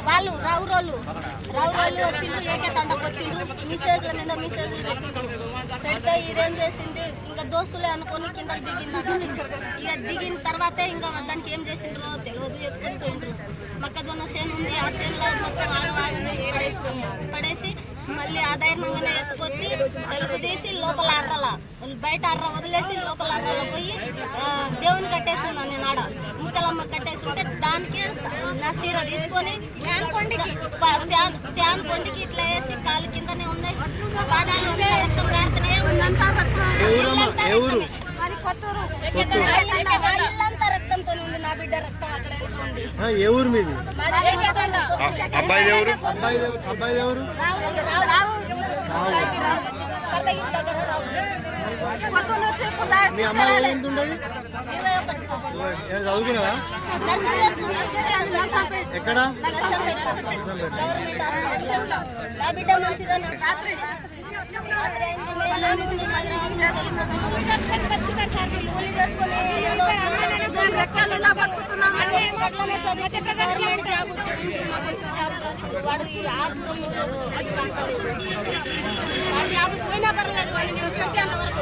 వాళ్ళు రావురోళ్ళు వచ్చిండ్రు, ఏకేతండకు వచ్చిండ్రు, మెసేజ్ల మీద మెసేజ్లు పెట్టిండ్రు. పెడితే ఇదేం చేసింది, ఇంకా దోస్తులే అనుకొని కిందకి దిగింది. ఇక దిగిన తర్వాతే ఇంకా దానికి ఏం చేసిండ్రో తెలియదు, ఎత్తుకొని పోయిండ్రు. మొక్కజొన్న చేను ఉంది, ఆ చేనులో మొత్తం ఆగవాగం చేసి పడేసి మళ్ళీ ఆ ధైర్యంగానే ఎత్తుకొచ్చి తెలుగు తీసి లోపల బయట వదిలేసి లోపల పోయి దేవుని కట్టేసి ఉన్నాను నేను. ఆడ ముత్తలమ్మ కట్టేసి ఉంటే దానికి నా చీర తీసుకొని ఫ్యాన్ కొండికి ఇట్లా వేసి కాలు కిందనే ఉన్నాయి. పాదాలు వర్షం కారుతూనే ఉందంతా కొత్తూరు. ఇల్లంతా రక్తంతో ఉంది, నా బిడ్డ రక్తం అక్కడ ఉంది. ఏ ఊరు మీది? మీ అమ్మాయి ఎంత ఉండదు? చదువుకున్నదా? ఎక్కడ? నా బిడ్డ మంచిదని వాడు ఆ దూరం నుంచి వస్తున్నాడు, పోయినా పర్లేదు వాళ్ళు అంతవరకు